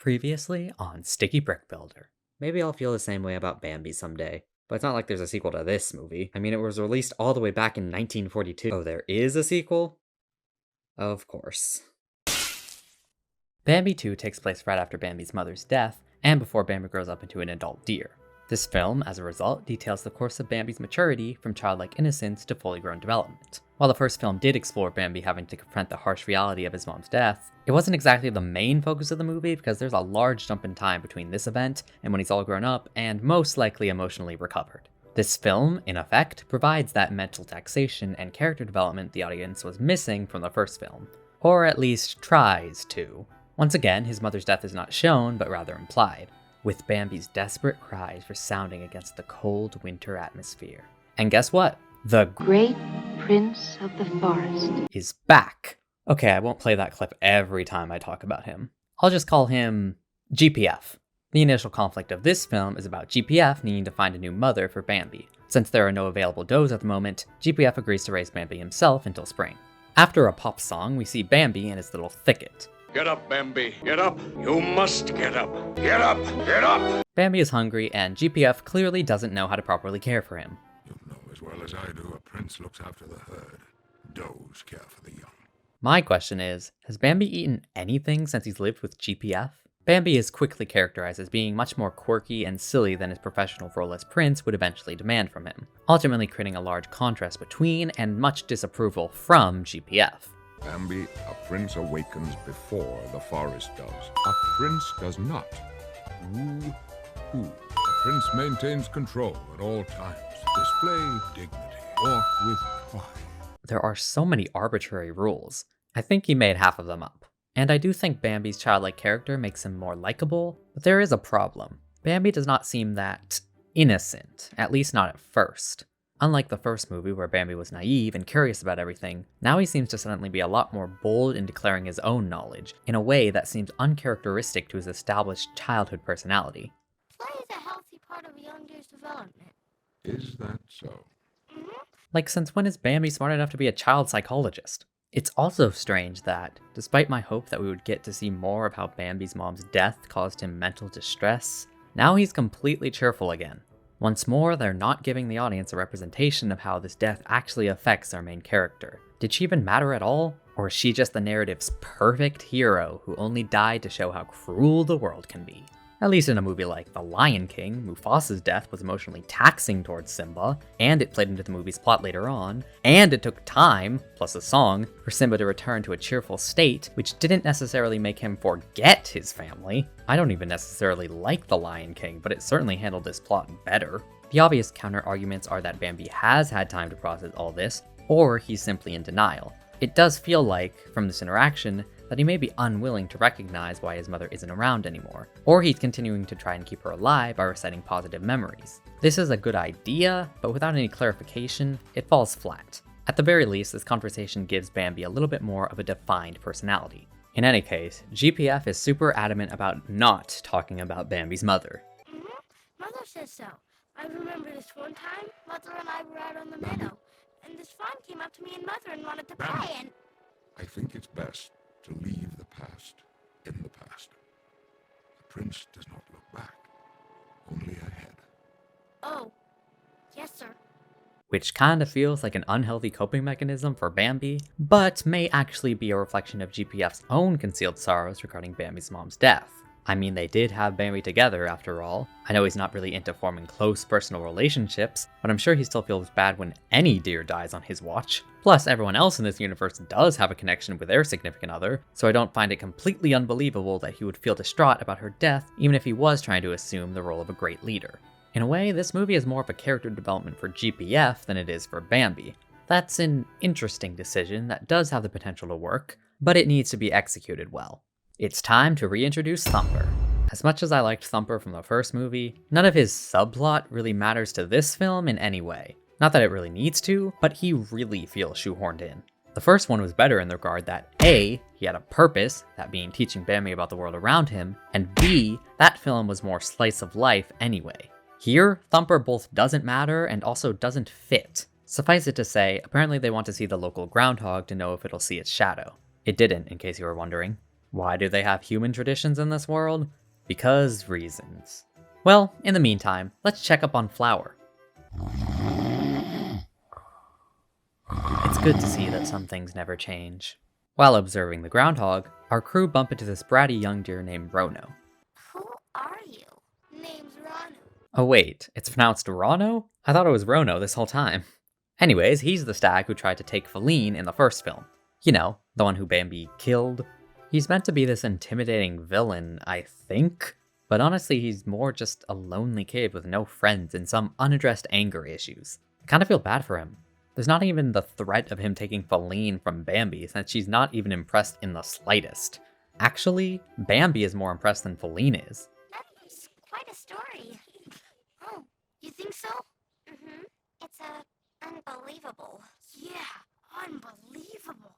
Previously on Sticky Brick Builder. Maybe I'll feel the same way about Bambi someday. But it's not like there's a sequel to this movie. I mean, it was released all the way back in 1942. Oh, there is a sequel? Of course. Bambi 2 takes place right after Bambi's mother's death, and before Bambi grows up into an adult deer. This film, as a result, details the course of Bambi's maturity from childlike innocence to fully grown development. While the first film did explore Bambi having to confront the harsh reality of his mom's death, it wasn't exactly the main focus of the movie because there's a large jump in time between this event and when he's all grown up and most likely emotionally recovered. This film, in effect, provides that mental taxation and character development the audience was missing from the first film, or at least tries to. Once again, his mother's death is not shown, but rather implied, with Bambi's desperate cries resounding against the cold winter atmosphere. And guess what? The Great Prince of the Forest is back. Okay, I won't play that clip every time I talk about him. I'll just call him GPF. The initial conflict of this film is about GPF needing to find a new mother for Bambi. Since there are no available does at the moment, GPF agrees to raise Bambi himself until spring. After a pop song, we see Bambi in his little thicket. Get up, Bambi. Get up. You must get up. Get up. Get up. Bambi is hungry, and GPF clearly doesn't know how to properly care for him. You know as well as I do, a prince looks after the herd. Does care for the young. My question is, has Bambi eaten anything since he's lived with GPF? Bambi is quickly characterized as being much more quirky and silly than his professional role as prince would eventually demand from him, ultimately creating a large contrast between and much disapproval from GPF. Bambi, a prince awakens before the forest does. A prince does not woo who. A prince maintains control at all times. Display dignity. Walk with pride. There are so many arbitrary rules. I think he made half of them up. And I do think Bambi's childlike character makes him more likable, but there is a problem. Bambi does not seem that innocent, at least not at first. Unlike the first movie where Bambi was naive and curious about everything, now he seems to suddenly be a lot more bold in declaring his own knowledge, in a way that seems uncharacteristic to his established childhood personality. Play is a healthy part of a young deer's development. Is that so? Like, since when is Bambi smart enough to be a child psychologist? It's also strange that, despite my hope that we would get to see more of how Bambi's mom's death caused him mental distress, now he's completely cheerful again. Once more, they're not giving the audience a representation of how this death actually affects our main character. Did she even matter at all? Or is she just the narrative's perfect hero who only died to show how cruel the world can be? At least in a movie like The Lion King, Mufasa's death was emotionally taxing towards Simba, and it played into the movie's plot later on, and it took time, plus a song, for Simba to return to a cheerful state, which didn't necessarily make him forget his family. I don't even necessarily like The Lion King, but it certainly handled this plot better. The obvious counter-arguments are that Bambi has had time to process all this, or he's simply in denial. It does feel like, from this interaction, that he may be unwilling to recognize why his mother isn't around anymore, or he's continuing to try and keep her alive by reciting positive memories. This is a good idea, but without any clarification, it falls flat. At the very least, this conversation gives Bambi a little bit more of a defined personality. In any case, GPF is super adamant about not talking about Bambi's mother. Mother says so. I remember this one time, Mother and I were out on the meadow, and this fawn came up to me and Mother and wanted to play, and... I think it's best to leave the past in the past. The prince does not look back, only ahead. Oh, yes, sir. Which kinda feels like an unhealthy coping mechanism for Bambi, but may actually be a reflection of GPF's own concealed sorrows regarding Bambi's mom's death. I mean, they did have Bambi together after all. I know he's not really into forming close personal relationships, but I'm sure he still feels bad when any deer dies on his watch. Plus, everyone else in this universe does have a connection with their significant other, so I don't find it completely unbelievable that he would feel distraught about her death, even if he was trying to assume the role of a great leader. In a way, this movie is more of a character development for GPF than it is for Bambi. That's an interesting decision that does have the potential to work, but it needs to be executed well. It's time to reintroduce Thumper. As much as I liked Thumper from the first movie, none of his subplot really matters to this film in any way. Not that it really needs to, but he really feels shoehorned in. The first one was better in the regard that A, he had a purpose, that being teaching Bambi about the world around him, and B, that film was more slice of life anyway. Here, Thumper both doesn't matter and also doesn't fit. Suffice it to say, apparently they want to see the local groundhog to know if it'll see its shadow. It didn't, in case you were wondering. Why do they have human traditions in this world? Because reasons. Well, in the meantime, let's check up on Flower. It's good to see that some things never change. While observing the groundhog, our crew bump into this bratty young deer named Rono. Who are you? Name's Ronu. Oh wait, it's pronounced Rono? I thought it was Rono this whole time. Anyways, he's the stag who tried to take Feline in the first film. You know, the one who Bambi killed. He's meant to be this intimidating villain, I think. But honestly, he's more just a lonely kid with no friends and some unaddressed anger issues. I kinda feel bad for him. There's not even the threat of him taking Feline from Bambi, since she's not even impressed in the slightest. Actually, Bambi is more impressed than Feline is. That is quite a story. Oh, you think so? Mm-hmm. It's, unbelievable. Yeah, unbelievable.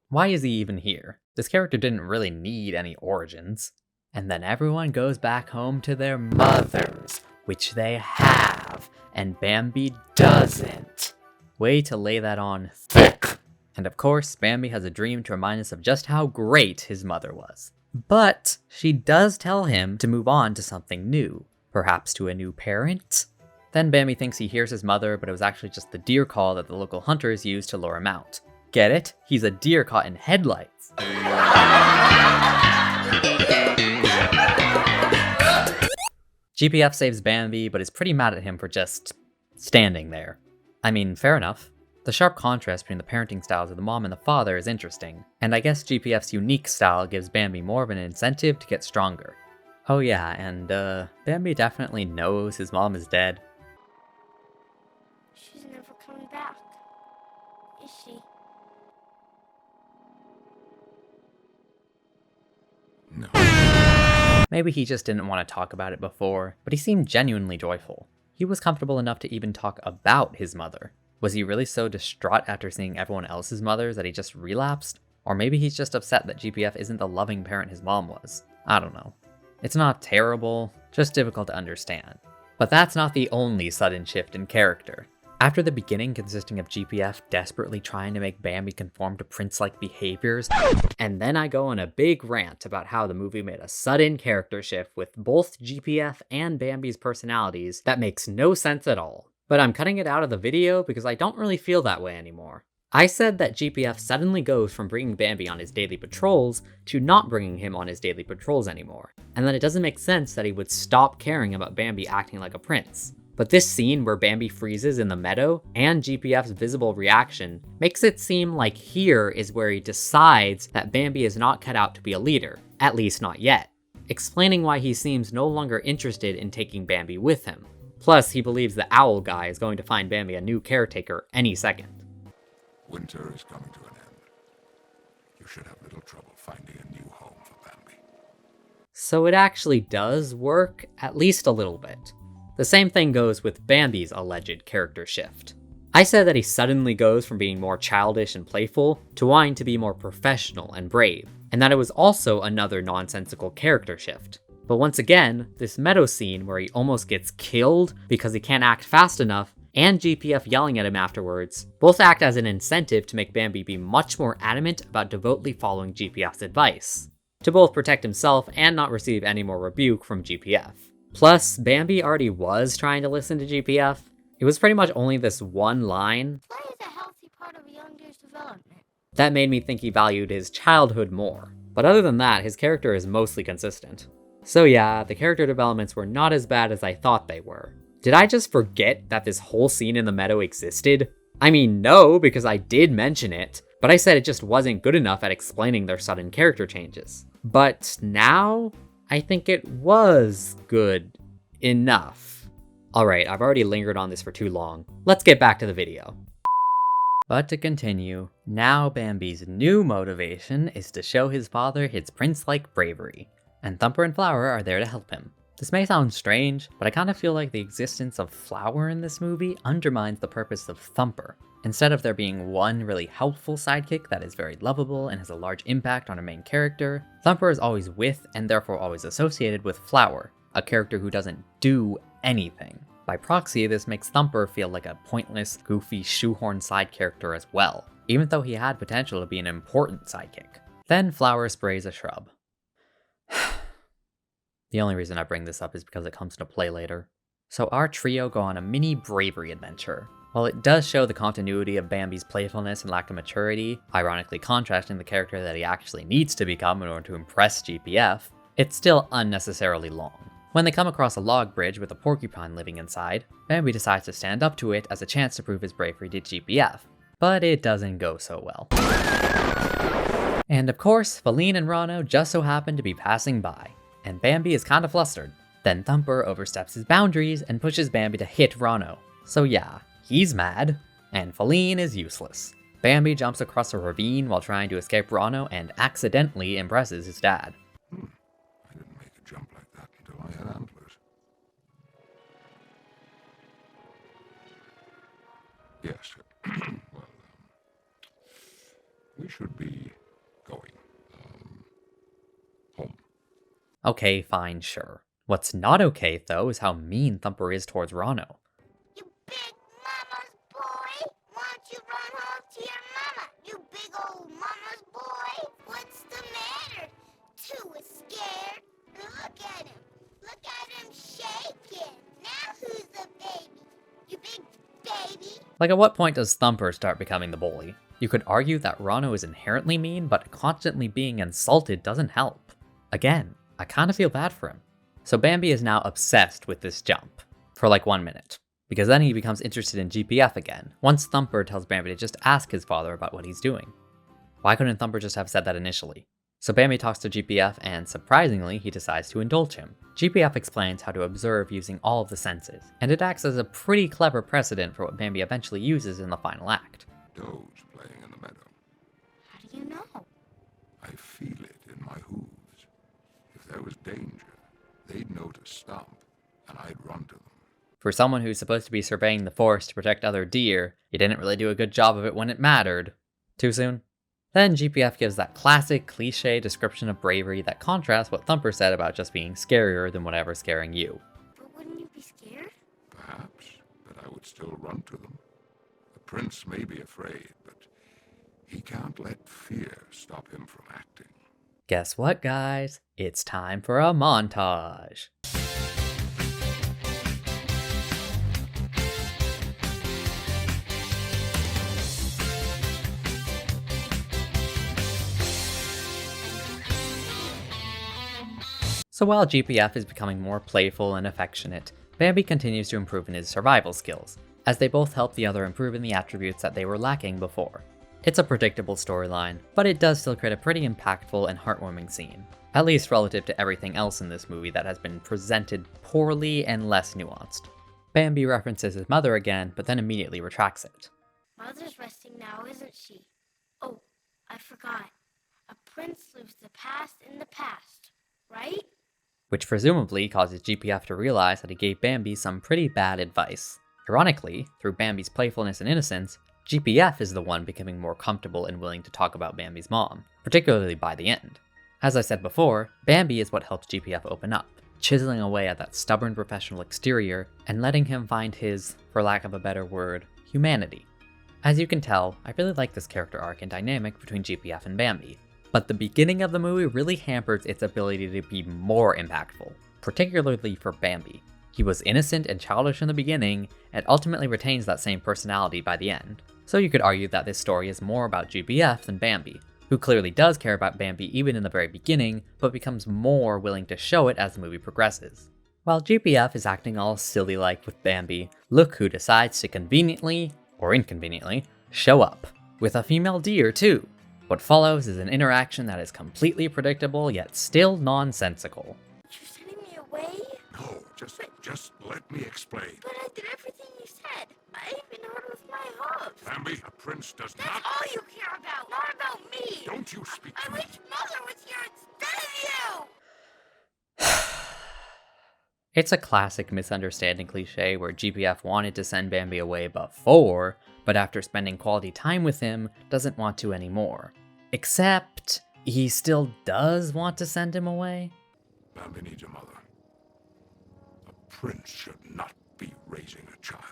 Why is he even here? This character didn't really need any origins. And then everyone goes back home to their mothers, which they have, and Bambi doesn't. Way to lay that on thick. And of course, Bambi has a dream to remind us of just how great his mother was. But she does tell him to move on to something new, perhaps to a new parent? Then Bambi thinks he hears his mother, but it was actually just the deer call that the local hunters used to lure him out. Get it? He's a deer caught in headlights. GPF saves Bambi, but is pretty mad at him for just standing there. I mean, fair enough. The sharp contrast between the parenting styles of the mom and the father is interesting, and I guess GPF's unique style gives Bambi more of an incentive to get stronger. Oh yeah, and Bambi definitely knows his mom is dead. She's never coming back, is she? No. Maybe he just didn't want to talk about it before, but he seemed genuinely joyful. He was comfortable enough to even talk about his mother. Was he really so distraught after seeing everyone else's mothers that he just relapsed? Or maybe he's just upset that GPF isn't the loving parent his mom was. I don't know. It's not terrible, just difficult to understand. But that's not the only sudden shift in character. After the beginning consisting of GPF desperately trying to make Bambi conform to prince-like behaviors, and then I go on a big rant about how the movie made a sudden character shift with both GPF and Bambi's personalities that makes no sense at all. But I'm cutting it out of the video because I don't really feel that way anymore. I said that GPF suddenly goes from bringing Bambi on his daily patrols to not bringing him on his daily patrols anymore, and that it doesn't make sense that he would stop caring about Bambi acting like a prince. But this scene where Bambi freezes in the meadow and GPF's visible reaction makes it seem like here is where he decides that Bambi is not cut out to be a leader, at least not yet, explaining why he seems no longer interested in taking Bambi with him. Plus, he believes the owl guy is going to find Bambi a new caretaker any second. Winter is coming to an end. You should have little trouble finding a new home for Bambi. So it actually does work, at least a little bit. The same thing goes with Bambi's alleged character shift. I said that he suddenly goes from being more childish and playful to wanting to be more professional and brave, and that it was also another nonsensical character shift. But once again, this meadow scene where he almost gets killed because he can't act fast enough, and GPF yelling at him afterwards, both act as an incentive to make Bambi be much more adamant about devoutly following GPF's advice, to both protect himself and not receive any more rebuke from GPF. Plus, Bambi already was trying to listen to GPF. It was pretty much only this one line Play is a healthy part of a young deer's development. that made me think he valued his childhood more. But other than that, his character is mostly consistent. So yeah, the character developments were not as bad as I thought they were. Did I just forget that this whole scene in the meadow existed? I mean, no, because I did mention it, but I said it just wasn't good enough at explaining their sudden character changes. But now, I think it was good enough. Alright, I've already lingered on this for too long. Let's get back to the video. But to continue, now Bambi's new motivation is to show his father his prince-like bravery, and Thumper and Flower are there to help him. This may sound strange, but I kind of feel like the existence of Flower in this movie undermines the purpose of Thumper. Instead of there being one really helpful sidekick that is very lovable and has a large impact on a main character, Thumper is always with and therefore always associated with Flower, a character who doesn't do anything. By proxy, this makes Thumper feel like a pointless, goofy, shoehorn side character as well, even though he had potential to be an important sidekick. Then Flower sprays a shrub. The only reason I bring this up is because it comes into play later. So our trio go on a mini Bravery adventure. While it does show the continuity of Bambi's playfulness and lack of maturity, ironically contrasting the character that he actually needs to become in order to impress GPF, it's still unnecessarily long. When they come across a log bridge with a porcupine living inside, Bambi decides to stand up to it as a chance to prove his bravery to GPF, but it doesn't go so well. And of course, Feline and Rano just so happen to be passing by, and Bambi is kinda flustered. Then Thumper oversteps his boundaries and pushes Bambi to hit Rano. So yeah, he's mad, and Feline is useless. Bambi jumps across a ravine while trying to escape Rano and accidentally impresses his dad. I didn't make a jump like that until I had antlers. Yes. Well, we should be going. Home. Okay, fine, sure. What's not okay, though, is how mean Thumper is towards Rano. You big mama's boy! Why don't you run home to your mama, you big old mama's boy? What's the matter? Two is scared. Look at him. Look at him shaking. Now who's the baby? You big baby? Like, at what point does Thumper start becoming the bully? You could argue that Rano is inherently mean, but constantly being insulted doesn't help. Again, I kinda feel bad for him. So Bambi is now obsessed with this jump, for like 1 minute, because then he becomes interested in GPF again, once Thumper tells Bambi to just ask his father about what he's doing. Why couldn't Thumper just have said that initially? So Bambi talks to GPF and, surprisingly, he decides to indulge him. GPF explains how to observe using all of the senses, and it acts as a pretty clever precedent for what Bambi eventually uses in the final act. Does playing in the meadow. How do you know? I feel it in my hooves. If there was danger, they'd know to stop, and I'd run to them. For someone who's supposed to be surveying the forest to protect other deer, you didn't really do a good job of it when it mattered. Too soon? Then GPF gives that classic cliche description of bravery that contrasts what Thumper said about just being scarier than whatever's scaring you. But wouldn't you be scared? Perhaps, but I would still run to them. The prince may be afraid, but he can't let fear stop him from acting. Guess what, guys? It's time for a montage. So while GPF is becoming more playful and affectionate, Bambi continues to improve in his survival skills, as they both help the other improve in the attributes that they were lacking before. It's a predictable storyline, but it does still create a pretty impactful and heartwarming scene, at least relative to everything else in this movie that has been presented poorly and less nuanced. Bambi references his mother again, but then immediately retracts it. Mother's resting now, isn't she? Oh, I forgot. A prince leaves the past in the past, right? Which presumably causes GPF to realize that he gave Bambi some pretty bad advice. Ironically, through Bambi's playfulness and innocence, GPF is the one becoming more comfortable and willing to talk about Bambi's mom, particularly by the end. As I said before, Bambi is what helps GPF open up, chiseling away at that stubborn professional exterior and letting him find his, for lack of a better word, humanity. As you can tell, I really like this character arc and dynamic between GPF and Bambi, but the beginning of the movie really hampers its ability to be more impactful, particularly for Bambi. He was innocent and childish in the beginning, and ultimately retains that same personality by the end. So you could argue that this story is more about GPF than Bambi, who clearly does care about Bambi even in the very beginning, but becomes more willing to show it as the movie progresses. While GPF is acting all silly-like with Bambi, look who decides to conveniently, or inconveniently, show up. With a female deer too. What follows is an interaction that is completely predictable yet still nonsensical. You sending me away? No, just let me explain. But I did everything you said. I even heard with my hooves. Bambi, a prince does That's not... all you care about, not about me. Don't you speak I to me. wish Mother was here instead of you. It's a classic misunderstanding cliche where GPF wanted to send Bambi away before, but after spending quality time with him, doesn't want to anymore. Except, he still does want to send him away? Bambi needs a mother. A prince should not be raising a child.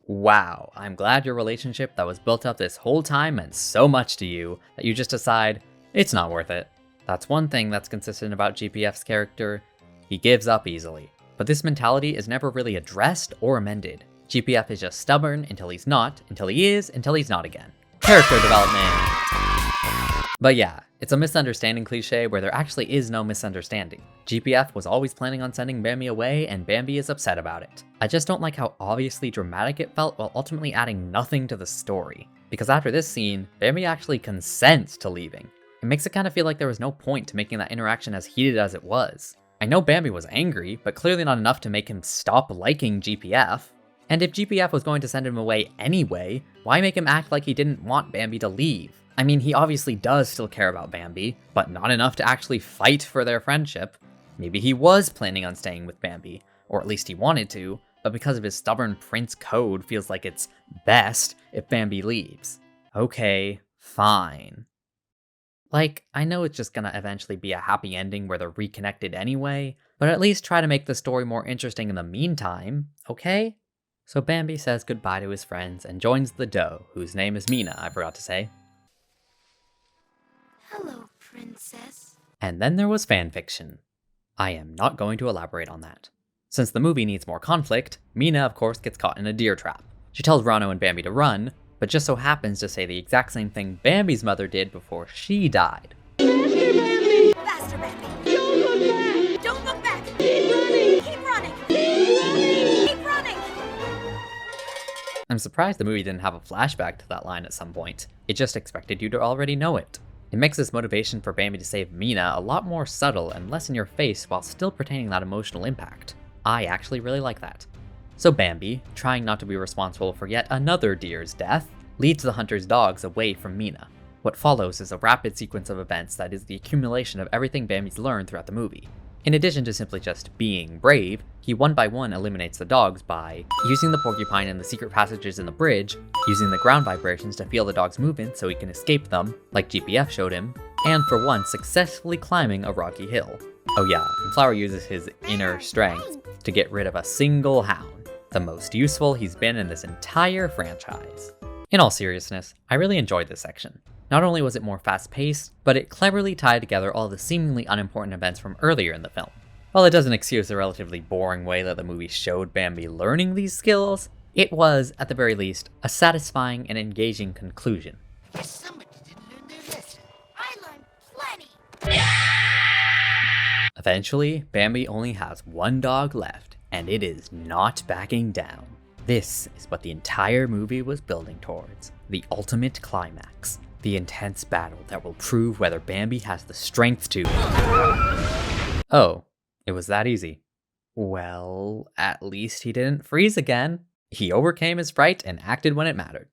Wow, I'm glad your relationship that was built up this whole time meant so much to you that you just decide, it's not worth it. That's one thing that's consistent about GPF's character. He gives up easily. But this mentality is never really addressed or amended. GPF is just stubborn until he's not, until he is, until he's not again. Character development! But yeah, it's a misunderstanding cliche where there actually is no misunderstanding. GPF was always planning on sending Bambi away, and Bambi is upset about it. I just don't like how obviously dramatic it felt while ultimately adding nothing to the story. Because after this scene, Bambi actually consents to leaving. It makes it kind of feel like there was no point to making that interaction as heated as it was. I know Bambi was angry, but clearly not enough to make him stop liking GPF. And if GPF was going to send him away anyway, why make him act like he didn't want Bambi to leave? I mean, he obviously does still care about Bambi, but not enough to actually fight for their friendship. Maybe he was planning on staying with Bambi, or at least he wanted to, but because of his stubborn prince code feels like it's best if Bambi leaves. Okay, fine. Like, I know it's just gonna eventually be a happy ending where they're reconnected anyway, but at least try to make the story more interesting in the meantime, okay? So Bambi says goodbye to his friends and joins the doe, whose name is Mina, I forgot to say. Hello, princess. And then there was fanfiction. I am not going to elaborate on that. Since the movie needs more conflict, Mina of course gets caught in a deer trap. She tells Rano and Bambi to run, but just so happens to say the exact same thing Bambi's mother did before she died. Faster, Bambi. Don't look back. Don't look back. Keep running. Keep running. Keep running. Keep running. I'm surprised the movie didn't have a flashback to that line at some point. It just expected you to already know it. It makes this motivation for Bambi to save Mina a lot more subtle and less in your face while still retaining that emotional impact. I actually really like that. So Bambi, trying not to be responsible for yet another deer's death, leads the hunter's dogs away from Mina. What follows is a rapid sequence of events that is the accumulation of everything Bambi's learned throughout the movie. In addition to simply just being brave, he one by one eliminates the dogs by using the porcupine in the secret passages in the bridge, using the ground vibrations to feel the dog's movement so he can escape them, like GPF showed him, and for once successfully climbing a rocky hill. Oh yeah, and Flower uses his inner strength to get rid of a single hound, the most useful he's been in this entire franchise. In all seriousness, I really enjoyed this section. Not only was it more fast-paced, but it cleverly tied together all the seemingly unimportant events from earlier in the film. While it doesn't excuse the relatively boring way that the movie showed Bambi learning these skills, it was, at the very least, a satisfying and engaging conclusion. Somebody didn't learn their lesson. I learned plenty. Eventually, Bambi only has one dog left, and it is not backing down. This is what the entire movie was building towards, the ultimate climax. The intense battle that will prove whether Bambi has the strength to... Oh, it was that easy. Well, at least he didn't freeze again. He overcame his fright and acted when it mattered.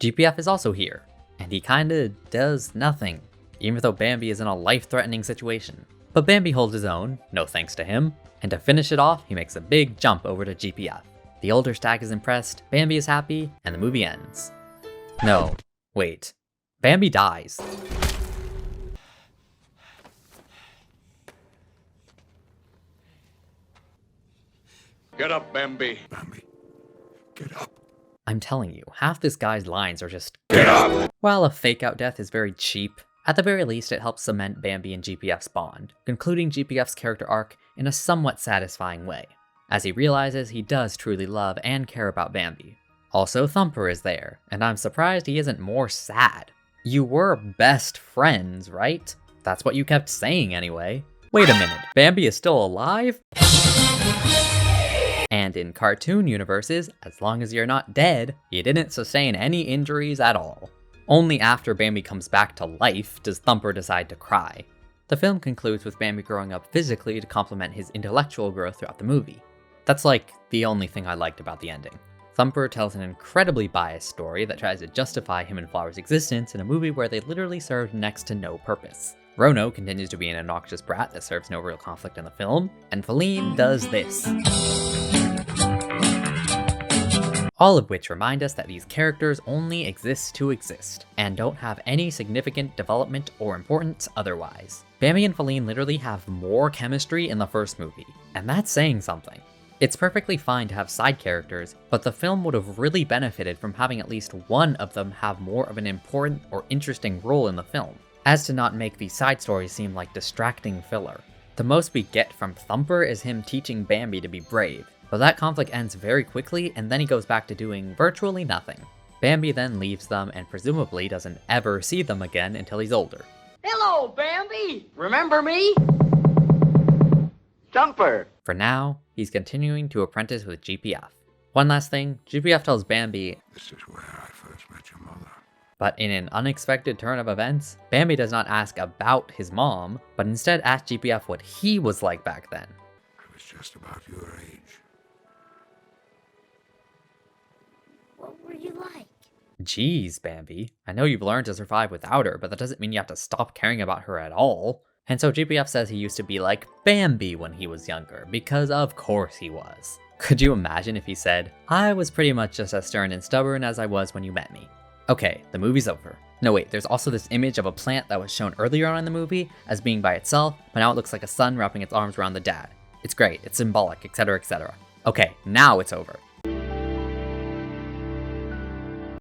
GPF is also here, and he kinda does nothing, even though Bambi is in a life-threatening situation. But Bambi holds his own, no thanks to him, and to finish it off, he makes a big jump over to GPF. The older stag is impressed, Bambi is happy, and the movie ends. No, wait. Bambi dies. Get up, Bambi. Bambi, get up. I'm telling you, half this guy's lines are just Get up! While a fake-out death is very cheap, at the very least it helps cement Bambi and GPF's bond, concluding GPF's character arc in a somewhat satisfying way, as he realizes he does truly love and care about Bambi. Also, Thumper is there, and I'm surprised he isn't more sad. You were best friends, right? That's what you kept saying anyway. Wait a minute, Bambi is still alive? And in cartoon universes, as long as you're not dead, you didn't sustain any injuries at all. Only after Bambi comes back to life does Thumper decide to cry. The film concludes with Bambi growing up physically to complement his intellectual growth throughout the movie. That's like the only thing I liked about the ending. Thumper tells an incredibly biased story that tries to justify him and Flower's existence in a movie where they literally served next to no purpose. Rono continues to be an obnoxious brat that serves no real conflict in the film, and Feline does this. All of which remind us that these characters only exist to exist, and don't have any significant development or importance otherwise. Bambi and Feline literally have more chemistry in the first movie, and that's saying something. It's perfectly fine to have side characters, but the film would have really benefited from having at least one of them have more of an important or interesting role in the film. as to not make the side stories seem like distracting filler. The most we get from Thumper is him teaching Bambi to be brave, but that conflict ends very quickly and then he goes back to doing virtually nothing. Bambi then leaves them and presumably doesn't ever see them again until he's older. Hello, Bambi! Remember me? Thumper! For now, he's continuing to apprentice with GPF. One last thing, GPF tells Bambi, This is where I first met your mother. but in an unexpected turn of events, Bambi does not ask about his mom, but instead asks GPF what he was like back then. I was just about your age. What were you like? Jeez, Bambi, I know you've learned to survive without her, but that doesn't mean you have to stop caring about her at all. And so GPF says he used to be like Bambi when he was younger, because of course he was. Could you imagine if he said, I was pretty much just as stern and stubborn as I was when you met me? Okay, the movie's over. No wait, there's also this image of a plant that was shown earlier on in the movie as being by itself, but now it looks like a sun wrapping its arms around the dad. It's great, it's symbolic, etc, etc. Okay, now it's over.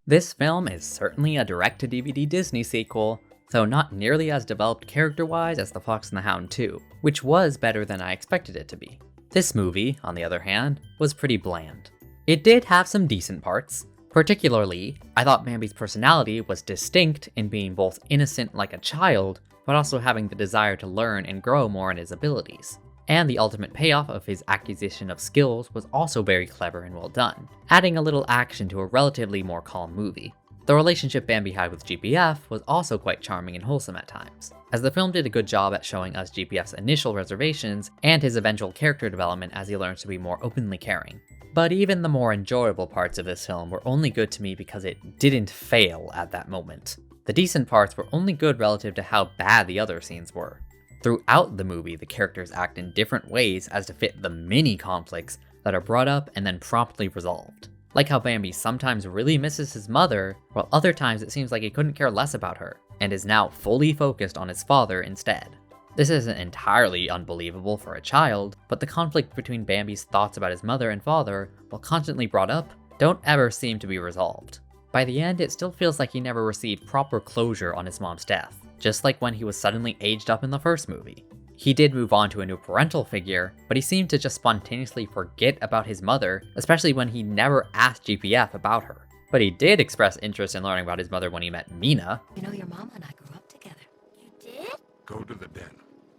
This film is certainly a direct-to-DVD Disney sequel, though not nearly as developed character-wise as The Fox and the Hound 2, which was better than I expected it to be. This movie, on the other hand, was pretty bland. It did have some decent parts. Particularly, I thought Bambi's personality was distinct in being both innocent like a child, but also having the desire to learn and grow more in his abilities. And the ultimate payoff of his acquisition of skills was also very clever and well done, adding a little action to a relatively more calm movie. The relationship Bambi had with GPF was also quite charming and wholesome at times, as the film did a good job at showing us GPF's initial reservations and his eventual character development as he learns to be more openly caring. But even the more enjoyable parts of this film were only good to me because it didn't fail at that moment. The decent parts were only good relative to how bad the other scenes were. Throughout the movie, the characters act in different ways as to fit the mini conflicts that are brought up and then promptly resolved. Like how Bambi sometimes really misses his mother, while other times it seems like he couldn't care less about her, and is now fully focused on his father instead. This isn't entirely unbelievable for a child, but the conflict between Bambi's thoughts about his mother and father, while constantly brought up, don't ever seem to be resolved. By the end, it still feels like he never received proper closure on his mom's death, just like when he was suddenly aged up in the first movie. He did move on to a new parental figure, but he seemed to just spontaneously forget about his mother, especially when he never asked GPF about her. But he did express interest in learning about his mother when he met Mina. You know, your mama and I grew up together. You did? Go to the den.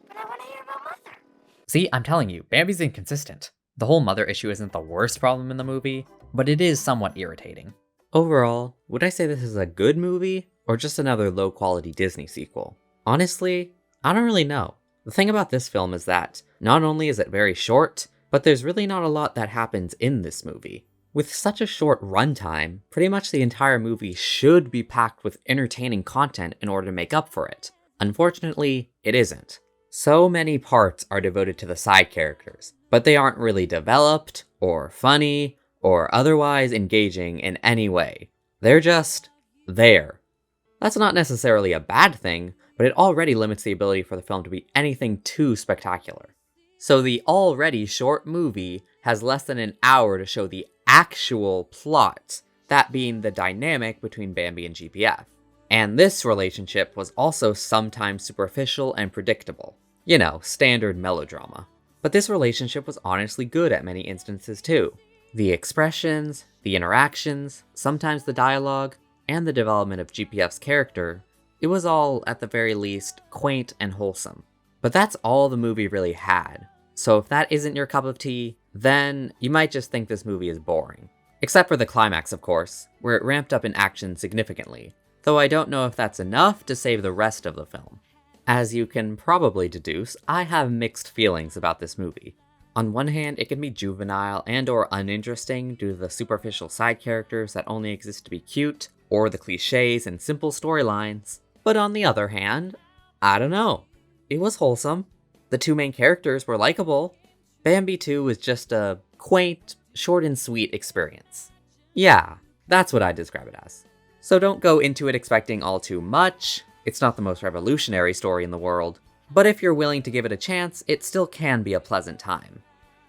But I want to hear about Mother. See, I'm telling you, Bambi's inconsistent. The whole mother issue isn't the worst problem in the movie, but it is somewhat irritating. Overall, would I say this is a good movie, or just another low-quality Disney sequel? Honestly, I don't really know. The thing about this film is that, not only is it very short, but there's really not a lot that happens in this movie. With such a short runtime, pretty much the entire movie should be packed with entertaining content in order to make up for it. Unfortunately, it isn't. So many parts are devoted to the side characters, but they aren't really developed, or funny, or otherwise engaging in any way. They're just there. That's not necessarily a bad thing, but it already limits the ability for the film to be anything too spectacular. So the already short movie has less than an hour to show the actual plot, that being the dynamic between Bambi and GPF. And this relationship was also sometimes superficial and predictable. You know, standard melodrama. But this relationship was honestly good at many instances too. The expressions, the interactions, sometimes the dialogue, and the development of GPF's character, it was all, at the very least, quaint and wholesome. But that's all the movie really had. So if that isn't your cup of tea, then you might just think this movie is boring. Except for the climax, of course, where it ramped up in action significantly, though I don't know if that's enough to save the rest of the film. As you can probably deduce, I have mixed feelings about this movie. On one hand, it can be juvenile and or uninteresting due to the superficial side characters that only exist to be cute, or the cliches and simple storylines. But on the other hand, I don't know. It was wholesome. The two main characters were likable. Bambi 2 was just a quaint, short and sweet experience. Yeah, that's what I describe it as. So don't go into it expecting all too much. It's not the most revolutionary story in the world, but if you're willing to give it a chance, it still can be a pleasant time.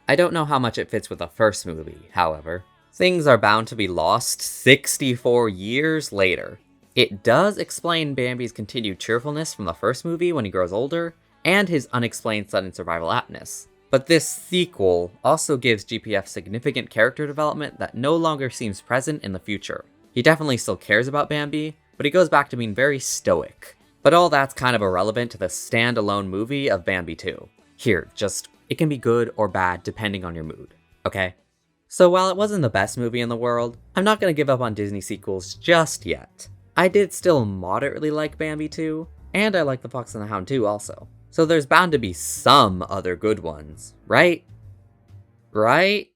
I don't know how much it fits with the first movie, however. Things are bound to be lost 64 years later. It does explain Bambi's continued cheerfulness from the first movie when he grows older, and his unexplained sudden survival aptness. But this sequel also gives GPF significant character development that no longer seems present in the future. He definitely still cares about Bambi, but he goes back to being very stoic. But all that's kind of irrelevant to the standalone movie of Bambi 2. Here, it can be good or bad depending on your mood, okay? So while it wasn't the best movie in the world, I'm not gonna give up on Disney sequels just yet. I did still moderately like Bambi 2, and I like The Fox and the Hound 2 also. So there's bound to be some other good ones, right? Right?